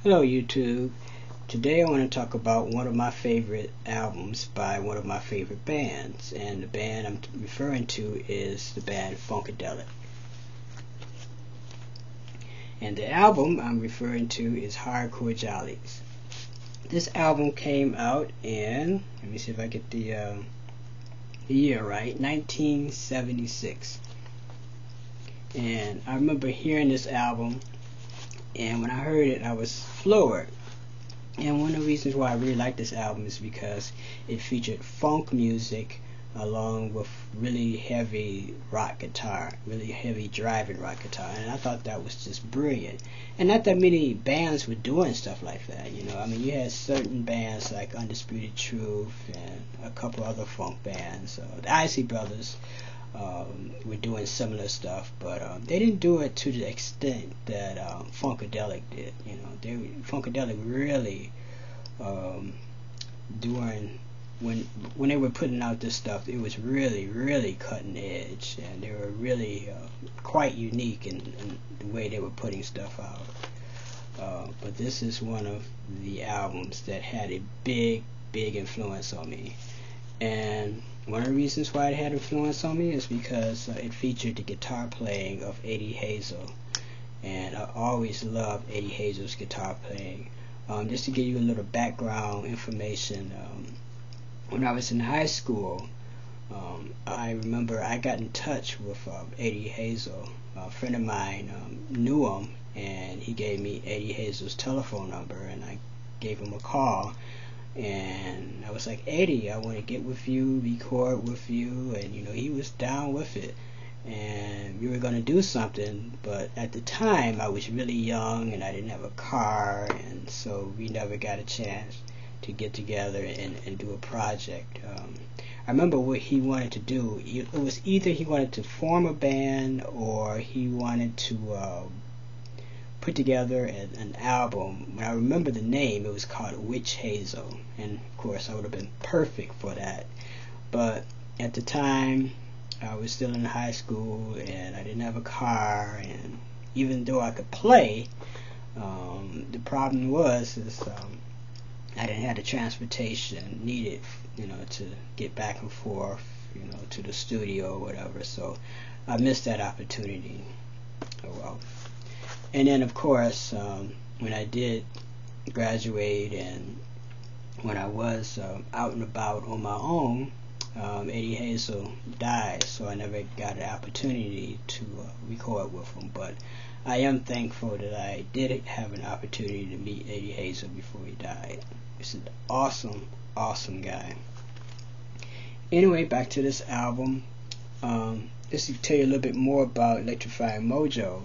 Hello YouTube. Today I want to talk about one of my favorite albums by one of my favorite bands, and the band I'm referring to is the band Funkadelic. And the album I'm referring to is Hardcore Jollies. This album came out in, let me see if I get the year right, 1976. And I remember hearing this album, and when I heard it I was floored. And one of the reasons why I really like this album is because it featured funk music along with really heavy rock guitar, really heavy driving rock guitar, and I thought that was just brilliant. And not that many bands were doing stuff like that, you know. I mean, you had certain bands like Undisputed Truth and a couple other funk bands. The Isley Brothers were doing similar stuff, but they didn't do it to the extent that Funkadelic did. You know, Funkadelic really during when they were putting out this stuff, it was really cutting edge, and they were really quite unique in the way they were putting stuff out. But this is one of the albums that had a big influence on me. And one of the reasons why it had influence on me is because it featured the guitar playing of Eddie Hazel. And I always loved Eddie Hazel's guitar playing. Just to give you a little background information, when I was in high school, I remember I got in touch with Eddie Hazel. A friend of mine knew him, and he gave me Eddie Hazel's telephone number, and I gave him a call. And I was like, Eddie, I want to get with you, record with you, and you know, he was down with it, and we were going to do something. But at the time I was really young and I didn't have a car, and so we never got a chance to get together and do a project. I remember what he wanted to do. It was either he wanted to form a band or he wanted to put together an album. When I remember the name, it was called Witch Hazel, and of course I would have been perfect for that. But at the time I was still in high school and I didn't have a car, and even though I could play, the problem was I didn't have the transportation needed, you know, to get back and forth, you know, to the studio or whatever. So I missed that opportunity. Oh well. And then, of course, when I did graduate and when I was out and about on my own, Eddie Hazel died, so I never got an opportunity to record with him. But I am thankful that I did have an opportunity to meet Eddie Hazel before he died. He's an awesome guy. Anyway, back to this album. Just to tell you a little bit more about Electrifying Mojo.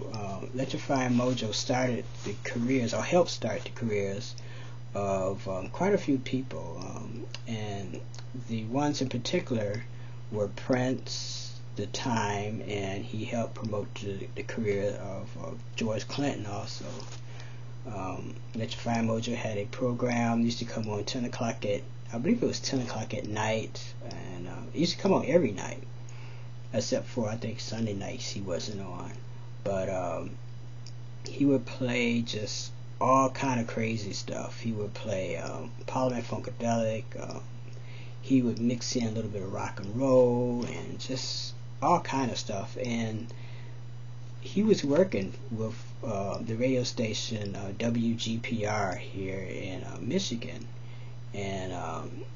Electrifying Mojo started the careers, or helped start the careers of quite a few people, and the ones in particular were Prince, The Time, and he helped promote the career of George Clinton also. Electrifying Mojo had a program, used to come on 10 o'clock I believe it was 10 o'clock at night, and it used to come on every night, except for I think Sunday nights he wasn't on. But he would play just all kind of crazy stuff. He would play Parliament Funkadelic. He would mix in a little bit of rock and roll and just all kind of stuff. And he was working with the radio station WGPR here in Michigan. And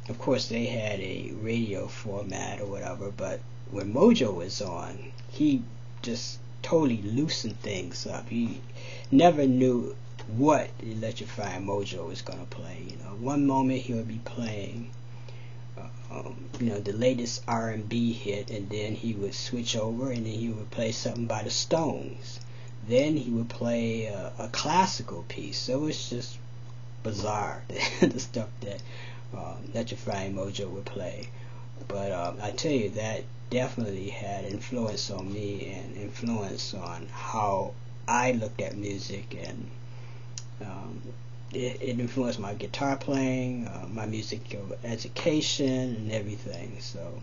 of course they had a radio format or whatever, but when Mojo was on, he just totally loosened things up. He never knew what Electrifying Mojo was going to play. You know, one moment he would be playing you know, the latest R&B hit, and then he would switch over and then he would play something by the Stones. Then he would play a classical piece. So it was just bizarre, the stuff that Electrifying Mojo would play. But I tell you, that definitely had influence on me and influence on how I looked at music, and it influenced my guitar playing, my music education, and everything. So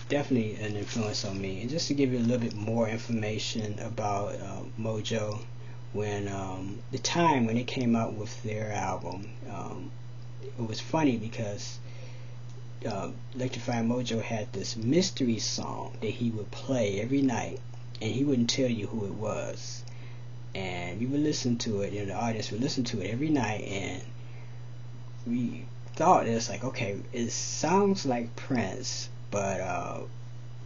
definitely an influence on me. And just to give you a little bit more information about Mojo, when the time when they came out with their album, it was funny because Electrify Mojo had this mystery song that he would play every night, and he wouldn't tell you who it was. And we would listen to it, and the audience would listen to it every night, and we thought it was like, okay, it sounds like Prince, but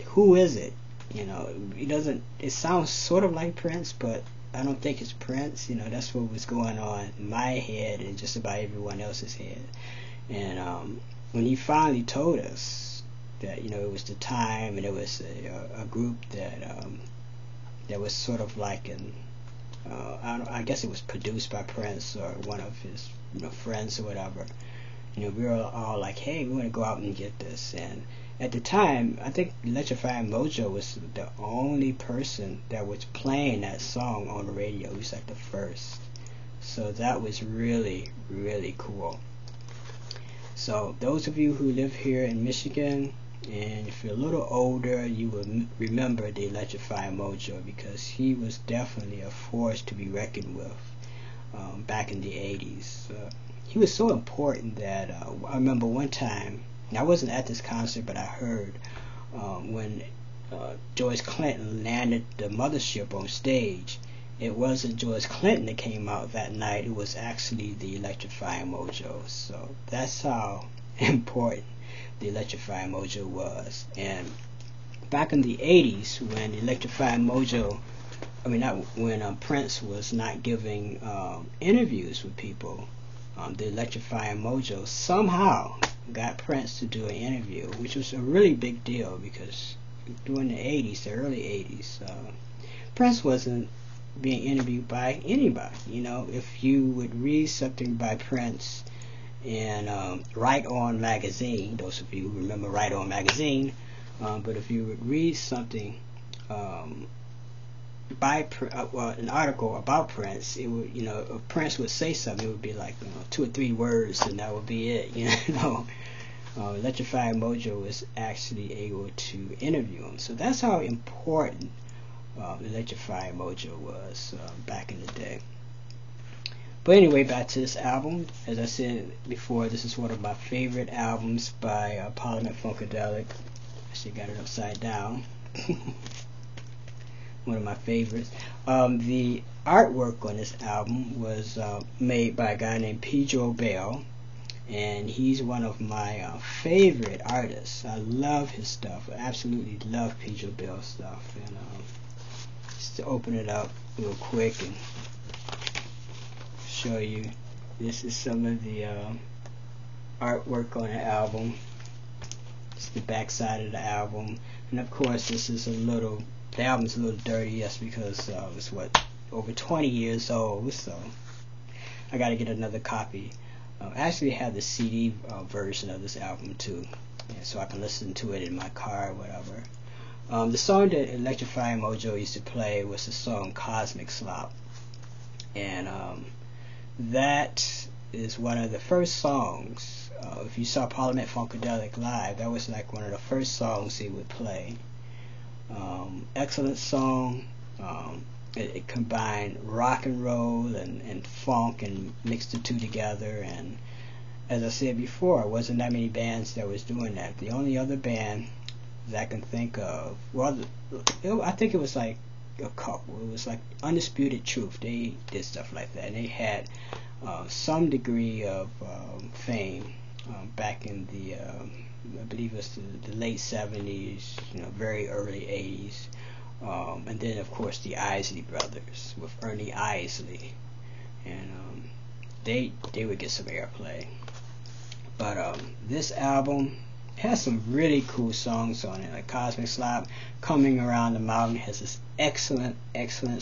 who is it? You know, it sounds sort of like Prince, but I don't think it's Prince. You know, that's what was going on in my head and just about everyone else's head. And when he finally told us that, you know, it was the time, and it was a group that was sort of like I guess it was produced by Prince or one of his, you know, friends or whatever. You know, we were all like, hey, we want to go out and get this. And at the time, I think Electrify Mojo was the only person that was playing that song on the radio. He was like the first. So that was really, really cool. So those of you who live here in Michigan, and if you're a little older, you will remember the Electrify Mojo, because he was definitely a force to be reckoned with back in the 80s. He was so important that I remember one time, and I wasn't at this concert, but I heard when George Clinton landed the mothership on stage, it wasn't George Clinton that came out that night, it was actually the Electrify Mojo. So that's how important the Electrify Mojo was. And back in the 80s, when Electrify Mojo, when Prince was not giving interviews with people, the Electrify Mojo somehow got Prince to do an interview, which was a really big deal, because during the 80s, the early 80s, Prince wasn't being interviewed by anybody. You know, if you would read something by Prince in Right On magazine, those of you who remember Right On magazine, but if you would read something by an article about Prince, it would, you know, if Prince would say something, it would be like, you know, 2 or 3 words, and that would be it. You know, Electrify Mojo was actually able to interview him. So that's how important Electrify Mojo was back in the day. But anyway, back to this album. As I said before, this is one of my favorite albums by Parliament Funkadelic. Actually got it upside down. One of my favorites. The artwork on this album was made by a guy named Pedro Bell, and he's one of my favorite artists. I love his stuff. I absolutely love Pedro Bell's stuff. And just to open it up real quick and show you, this is some of the artwork on the album. It's the back side of the album, and of course this is the album's a little dirty, yes, because it's over 20 years old, so I gotta get another copy. I actually have the CD version of this album too, so I can listen to it in my car or whatever. The song that Electrify Mojo used to play was the song Cosmic Slop, and that is one of the first songs. If you saw Parliament Funkadelic live, that was like one of the first songs he would play. Excellent song. It combined rock and roll and funk and mixed the two together. And as I said before, it wasn't that many bands that was doing that. The only other band that I can think of, well, I think it was like a couple. It was like Undisputed Truth. They did stuff like that. And they had some degree of fame back in the I believe it was the late 70s, you know, very early 80s. And then of course the Isley Brothers with Ernie Isley, and they would get some airplay. But this album has some really cool songs on it, like Cosmic Slop, Coming Around the Mountain has this excellent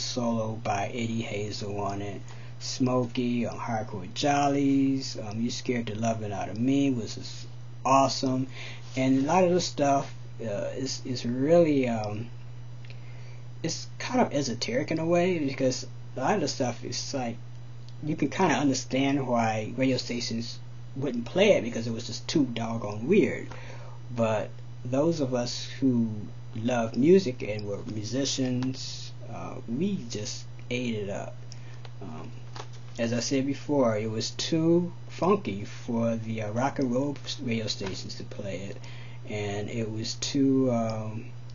solo by Eddie Hazel on it. Smokey on Hardcore Jollies, You Scared the Lovin' Out of Me was just awesome. And a lot of this stuff is really it's kind of esoteric in a way, because a lot of the stuff is like, you can kind of understand why radio stations wouldn't play it, because it was just too doggone weird. But those of us who love music and were musicians, we just ate it up. Um, as I said before, it was too funky for the rock and roll radio stations to play it, and it was too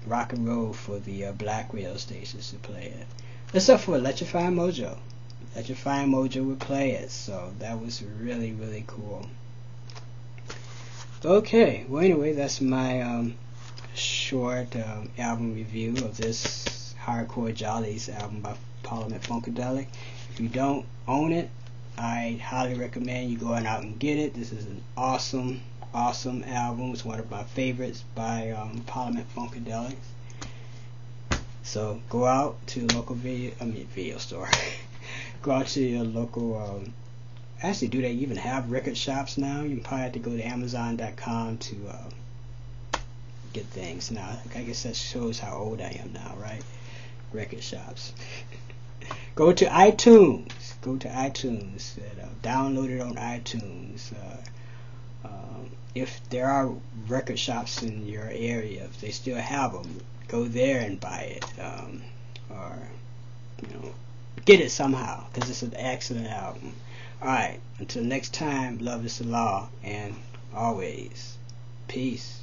rock and roll for the black radio stations to play it. Except for Electrifying Mojo. Electrifying Mojo would play it, so that was really, really cool. Okay, well anyway, that's my short album review of this Hardcore Jollies album by Parliament Funkadelic. If you don't own it, I highly recommend you going out and get it. This is an awesome album. It's one of my favorites by Parliament Funkadelic. So go out to the local video store. Go out to your local. Actually, do they even have record shops now? You probably have to go to Amazon.com to get things now. I guess that shows how old I am now, right? Record shops. Go to iTunes. Go to iTunes. Download it on iTunes. If there are record shops in your area, if they still have them, go there and buy it. Or, get it somehow, because it's an excellent album. Alright, until next time, love is the law, and always, peace.